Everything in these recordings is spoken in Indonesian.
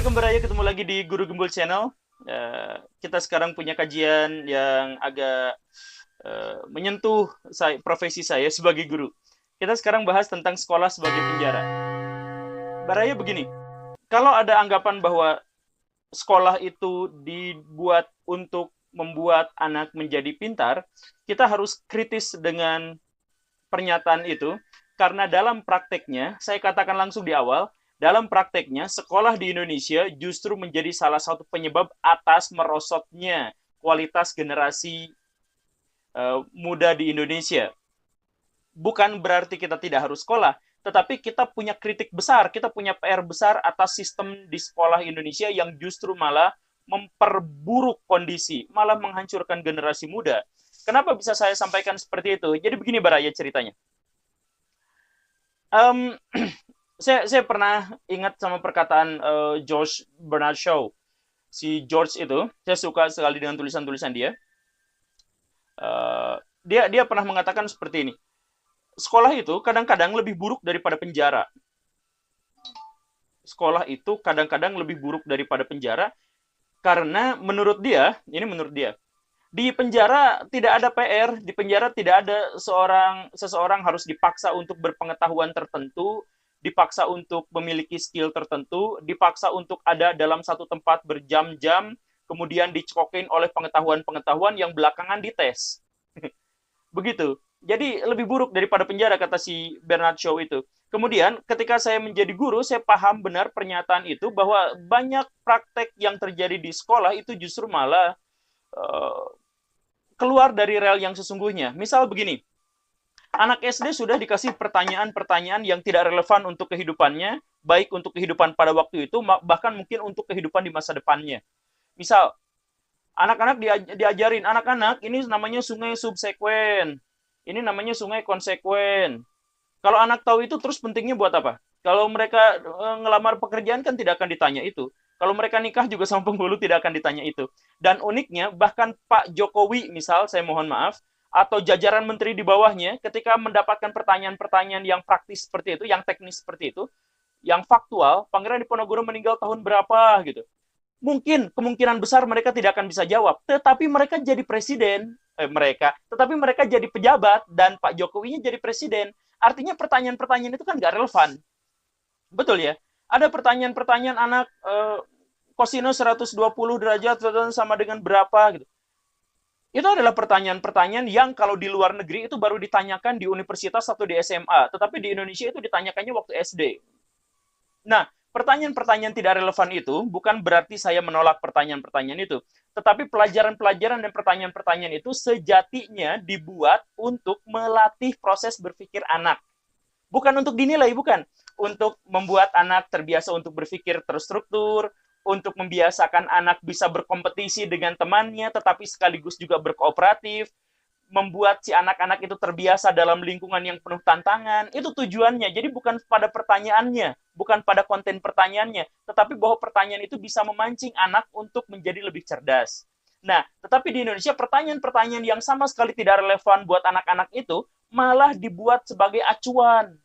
Assalamualaikum Beraya, ketemu lagi di Guru Gembul Channel. Kita sekarang punya kajian yang agak menyentuh profesi saya sebagai guru. Kita sekarang bahas tentang sekolah sebagai penjara. Baraya begini, kalau ada anggapan bahwa sekolah itu dibuat untuk membuat anak menjadi pintar, kita harus kritis dengan pernyataan itu, karena dalam prakteknya, saya katakan langsung di awal, dalam prakteknya, sekolah di Indonesia justru menjadi salah satu penyebab atas merosotnya kualitas generasi muda di Indonesia. Bukan berarti kita tidak harus sekolah, tetapi kita punya kritik besar, kita punya PR besar atas sistem di sekolah Indonesia yang justru malah memperburuk kondisi, malah menghancurkan generasi muda. Kenapa bisa saya sampaikan seperti itu? Jadi begini Baraya ceritanya. Um, saya pernah ingat sama perkataan George Bernard Shaw. Si George itu, saya suka sekali dengan tulisan-tulisan dia. Dia pernah mengatakan seperti ini. Sekolah itu kadang-kadang lebih buruk daripada penjara. Sekolah itu kadang-kadang lebih buruk daripada penjara karena menurut dia, di penjara tidak ada PR, di penjara tidak ada seseorang harus dipaksa untuk berpengetahuan tertentu, dipaksa untuk memiliki skill tertentu, dipaksa untuk ada dalam satu tempat berjam-jam, kemudian dicekokin oleh pengetahuan-pengetahuan yang belakangan dites. Begitu. Jadi lebih buruk daripada penjara, kata si Bernard Shaw itu. Kemudian ketika saya menjadi guru, saya paham benar pernyataan itu bahwa banyak praktek yang terjadi di sekolah itu justru malah keluar dari rel yang sesungguhnya. Misal begini, anak SD sudah dikasih pertanyaan-pertanyaan yang tidak relevan untuk kehidupannya, baik untuk kehidupan pada waktu itu, bahkan mungkin untuk kehidupan di masa depannya. Misal, anak-anak diajarin, anak-anak ini namanya sungai subsekuen, ini namanya sungai konsekuen. Kalau anak tahu itu, terus pentingnya buat apa? Kalau mereka ngelamar pekerjaan kan tidak akan ditanya itu. Kalau mereka nikah juga sama penghulu tidak akan ditanya itu. Dan uniknya, bahkan Pak Jokowi misal, saya mohon maaf, atau jajaran menteri di bawahnya, ketika mendapatkan pertanyaan-pertanyaan yang praktis seperti itu, yang teknis seperti itu, yang faktual, Pangeran Diponegoro meninggal tahun berapa gitu. Mungkin kemungkinan besar mereka tidak akan bisa jawab, tetapi mereka jadi presiden, tetapi mereka jadi pejabat dan Pak Jokowinya jadi presiden. Artinya pertanyaan-pertanyaan itu kan nggak relevan. Betul ya? Ada pertanyaan-pertanyaan anak kosinus 120 derajat sama dengan berapa gitu. Itu adalah pertanyaan-pertanyaan yang kalau di luar negeri itu baru ditanyakan di universitas atau di SMA, tetapi di Indonesia itu ditanyakannya waktu SD. Nah, pertanyaan-pertanyaan tidak relevan itu bukan berarti saya menolak pertanyaan-pertanyaan itu, tetapi pelajaran-pelajaran dan pertanyaan-pertanyaan itu sejatinya dibuat untuk melatih proses berpikir anak. Bukan untuk dinilai, bukan. Untuk membuat anak terbiasa untuk berpikir terstruktur, untuk membiasakan anak bisa berkompetisi dengan temannya, tetapi sekaligus juga berkooperatif, membuat si anak-anak itu terbiasa dalam lingkungan yang penuh tantangan. Itu tujuannya. Jadi bukan pada pertanyaannya, bukan pada konten pertanyaannya, tetapi bahwa pertanyaan itu bisa memancing anak untuk menjadi lebih cerdas. Nah, tetapi di Indonesia pertanyaan-pertanyaan yang sama sekali tidak relevan buat anak-anak itu malah dibuat sebagai acuan.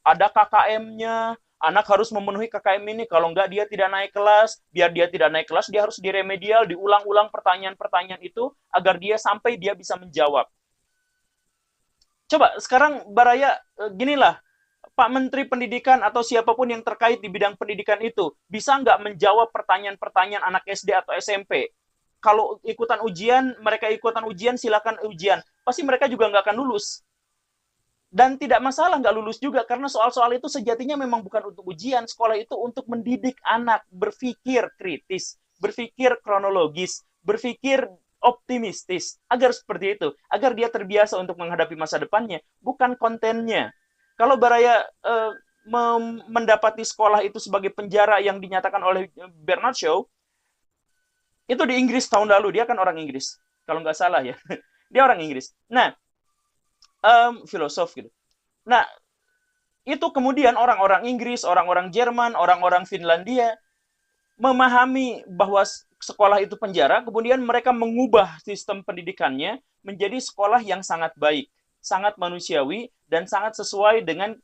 Ada KKM-nya, anak harus memenuhi KKM ini, kalau enggak dia tidak naik kelas, biar dia tidak naik kelas, dia harus diremedial, diulang-ulang pertanyaan-pertanyaan itu, agar dia sampai dia bisa menjawab. Coba sekarang Baraya, ginilah, Pak Menteri Pendidikan atau siapapun yang terkait di bidang pendidikan itu, bisa nggak menjawab pertanyaan-pertanyaan anak SD atau SMP? Kalau ikutan ujian, mereka ikutan ujian, silakan ujian. Pasti mereka juga nggak akan lulus. Dan tidak masalah nggak lulus juga, karena soal-soal itu sejatinya memang bukan untuk ujian. Sekolah itu untuk mendidik anak berpikir kritis, berpikir kronologis, berpikir optimistis, agar seperti itu, agar dia terbiasa untuk menghadapi masa depannya, bukan kontennya. Kalau Baraya mendapati sekolah itu sebagai penjara yang dinyatakan oleh Bernard Shaw, itu di Inggris tahun lalu, dia kan orang Inggris, kalau nggak salah ya, dia orang Inggris. Nah, filosof gitu. Nah, itu kemudian orang-orang Inggris, orang-orang Jerman, orang-orang Finlandia memahami bahwa sekolah itu penjara, kemudian mereka mengubah sistem pendidikannya menjadi sekolah yang sangat baik, sangat manusiawi, dan sangat sesuai dengan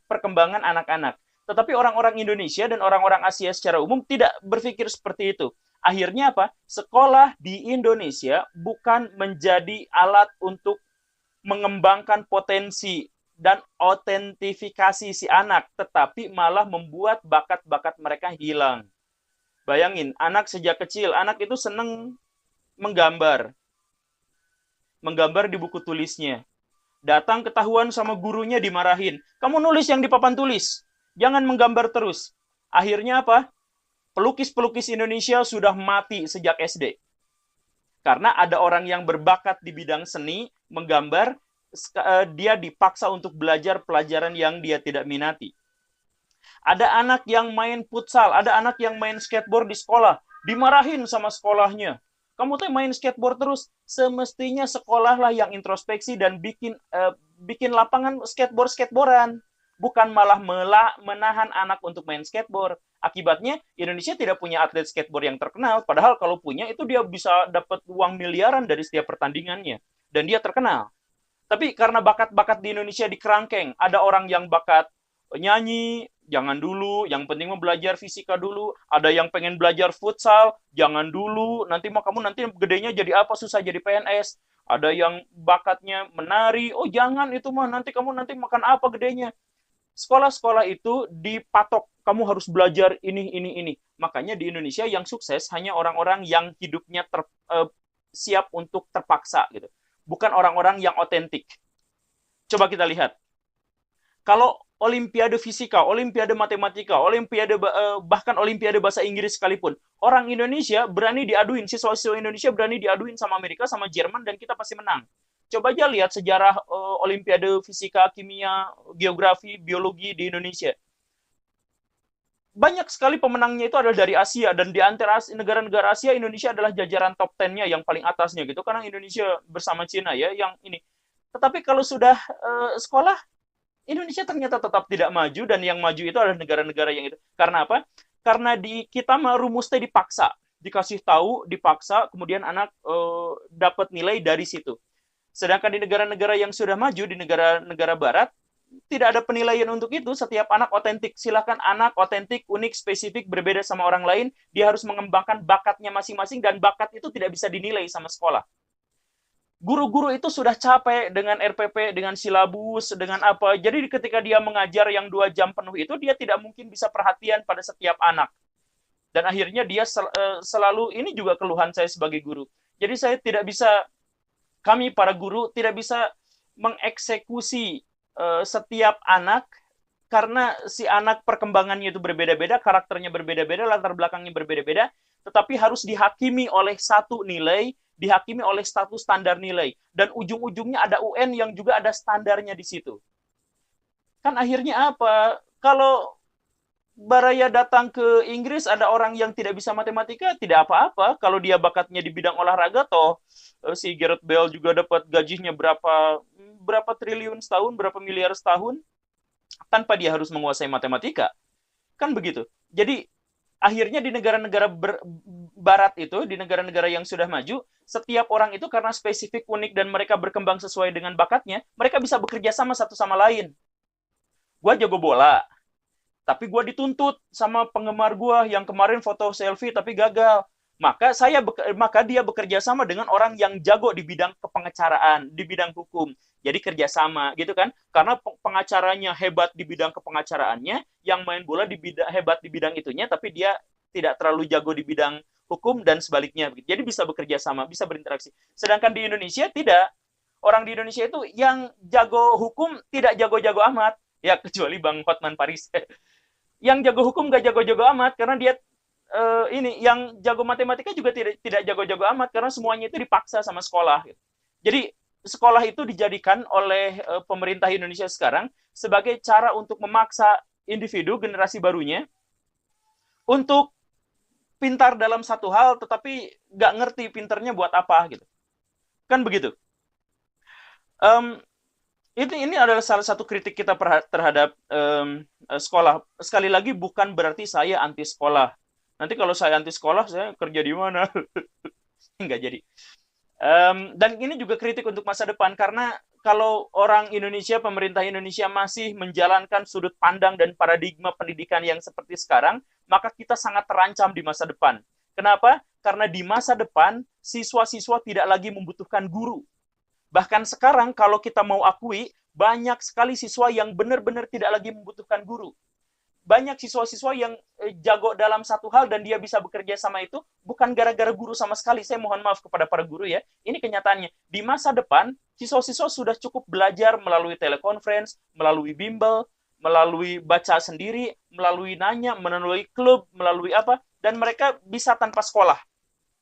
perkembangan anak-anak. Tetapi orang-orang Indonesia dan orang-orang Asia secara umum tidak berpikir seperti itu. Akhirnya apa? Sekolah di Indonesia bukan menjadi alat untuk mengembangkan potensi dan otentifikasi si anak, tetapi malah membuat bakat-bakat mereka hilang. Bayangin, anak sejak kecil, anak itu seneng menggambar. Menggambar di buku tulisnya. Datang ketahuan sama gurunya dimarahin. Kamu nulis yang di papan tulis. Jangan menggambar terus. Akhirnya apa? Pelukis-pelukis Indonesia sudah mati sejak SD. Karena ada orang yang berbakat di bidang seni, menggambar, dia dipaksa untuk belajar pelajaran yang dia tidak minati. Ada anak yang main futsal, ada anak yang main skateboard di sekolah, dimarahin sama sekolahnya. Kamu tuh main skateboard terus, semestinya sekolahlah yang introspeksi dan bikin lapangan skateboardan, bukan malah menahan anak untuk main skateboard. Akibatnya Indonesia tidak punya atlet skateboard yang terkenal, padahal kalau punya itu dia bisa dapat uang miliaran dari setiap pertandingannya dan dia terkenal. Tapi karena bakat-bakat di Indonesia dikerangkeng, ada orang yang bakat nyanyi, jangan dulu, yang penting mau belajar fisika dulu. Ada yang pengen belajar futsal, jangan dulu, nanti mau kamu nanti gedenya jadi apa, susah jadi PNS. Ada yang bakatnya menari, oh jangan itu mah, nanti kamu nanti makan apa gedenya. Sekolah-sekolah itu dipatok, kamu harus belajar ini. Makanya di Indonesia yang sukses hanya orang-orang yang hidupnya siap untuk terpaksa gitu. Bukan orang-orang yang otentik. Coba kita lihat. Kalau olimpiade fisika, olimpiade matematika, olimpiade bahkan olimpiade bahasa Inggris sekalipun, orang Indonesia berani diaduin, siswa-siswa Indonesia berani diaduin sama Amerika, sama Jerman, dan kita pasti menang. Coba aja lihat sejarah olimpiade fisika, kimia, geografi, biologi di Indonesia. Banyak sekali pemenangnya itu adalah dari Asia, dan di antara negara-negara Asia, Indonesia adalah jajaran top 10-nya yang paling atasnya gitu, karena Indonesia bersama Cina ya yang ini. Tetapi kalau sudah sekolah, Indonesia ternyata tetap tidak maju, dan yang maju itu adalah negara-negara yang itu. Karena apa? Karena kita rumusnya dipaksa, dikasih tahu, dipaksa, kemudian anak dapat nilai dari situ. Sedangkan di negara-negara yang sudah maju, di negara-negara barat, tidak ada penilaian untuk itu. Setiap anak otentik. Silakan anak otentik, unik, spesifik, berbeda sama orang lain. Dia harus mengembangkan bakatnya masing-masing, dan bakat itu tidak bisa dinilai sama sekolah. Guru-guru itu sudah capek dengan RPP, dengan silabus, dengan apa. Jadi ketika dia mengajar yang 2 jam penuh itu, dia tidak mungkin bisa perhatian pada setiap anak. Dan akhirnya dia selalu, ini juga keluhan saya sebagai guru. Jadi saya tidak bisa, kami para guru tidak bisa mengeksekusi setiap anak, karena si anak perkembangannya itu berbeda-beda, karakternya berbeda-beda, latar belakangnya berbeda-beda, tetapi harus dihakimi oleh satu nilai, dihakimi oleh satu standar nilai. Dan ujung-ujungnya ada UN yang juga ada standarnya di situ. Kan akhirnya apa? Kalau Baraya datang ke Inggris, ada orang yang tidak bisa matematika, tidak apa-apa. Kalau dia bakatnya di bidang olahraga, toh si Gareth Bale juga dapat gajinya berapa triliun setahun, berapa miliar setahun, tanpa dia harus menguasai matematika. Kan begitu. Jadi akhirnya di negara-negara barat itu, di negara-negara yang sudah maju, setiap orang itu karena spesifik, unik, dan mereka berkembang sesuai dengan bakatnya, mereka bisa bekerja sama satu sama lain. Gue jago bola, tapi gue dituntut sama penggemar gue yang kemarin foto selfie tapi gagal. Maka dia bekerja sama dengan orang yang jago di bidang kepengacaraan, di bidang hukum. Jadi kerjasama gitu kan. Karena pengacaranya hebat di bidang kepengacaraannya, yang main bola hebat di bidang itunya, tapi dia tidak terlalu jago di bidang hukum dan sebaliknya. Jadi bisa bekerja sama, bisa berinteraksi. Sedangkan di Indonesia tidak. Orang di Indonesia itu yang jago hukum tidak jago-jago amat. Ya kecuali Bang Hotman Paris. Yang jago hukum gak jago-jago amat, karena dia yang jago matematika juga tidak jago-jago amat, karena semuanya itu dipaksa sama sekolah. Jadi sekolah itu dijadikan oleh pemerintah Indonesia sekarang sebagai cara untuk memaksa individu generasi barunya untuk pintar dalam satu hal, tetapi gak ngerti pintarnya buat apa gitu. Kan begitu. Ini adalah salah satu kritik kita terhadap sekolah. Sekali lagi, bukan berarti saya anti sekolah. Nanti kalau saya anti sekolah, saya kerja di mana? Nggak jadi. Dan ini juga kritik untuk masa depan, karena kalau orang Indonesia, pemerintah Indonesia masih menjalankan sudut pandang dan paradigma pendidikan yang seperti sekarang, maka kita sangat terancam di masa depan. Kenapa? Karena di masa depan, siswa-siswa tidak lagi membutuhkan guru. Bahkan sekarang, kalau kita mau akui, banyak sekali siswa yang benar-benar tidak lagi membutuhkan guru. Banyak siswa-siswa yang jago dalam satu hal dan dia bisa bekerja sama itu bukan gara-gara guru sama sekali. Saya mohon maaf kepada para guru ya. Ini kenyataannya. Di masa depan, siswa-siswa sudah cukup belajar melalui telekonferensi, melalui bimbel, melalui baca sendiri, melalui nanya, melalui klub, melalui apa, dan mereka bisa tanpa sekolah.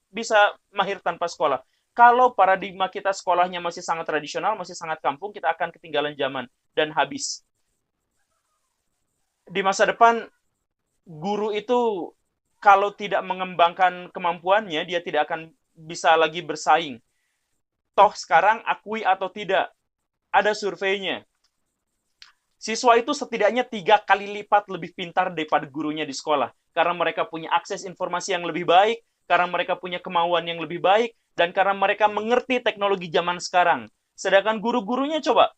Bisa mahir tanpa sekolah. Kalau paradigma kita sekolahnya masih sangat tradisional, masih sangat kampung, kita akan ketinggalan zaman dan habis. Di masa depan, guru itu kalau tidak mengembangkan kemampuannya, dia tidak akan bisa lagi bersaing. Toh sekarang, akui atau tidak, ada surveinya. Siswa itu setidaknya 3 kali lipat lebih pintar daripada gurunya di sekolah. Karena mereka punya akses informasi yang lebih baik, karena mereka punya kemauan yang lebih baik, dan karena mereka mengerti teknologi zaman sekarang. Sedangkan guru-gurunya coba,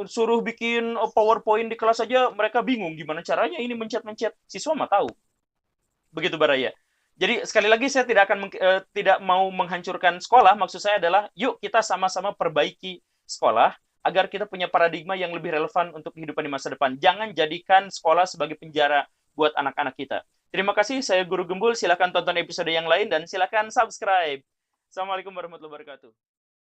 suruh bikin PowerPoint di kelas aja, mereka bingung gimana caranya ini mencet-mencet. Siswa mah tahu. Begitu Baraya. Jadi sekali lagi saya tidak mau menghancurkan sekolah. Maksud saya adalah yuk kita sama-sama perbaiki sekolah agar kita punya paradigma yang lebih relevan untuk kehidupan di masa depan. Jangan jadikan sekolah sebagai penjara buat anak-anak kita. Terima kasih, saya Guru Gembul. Silakan tonton episode yang lain dan silakan subscribe. Assalamualaikum warahmatullahi wabarakatuh.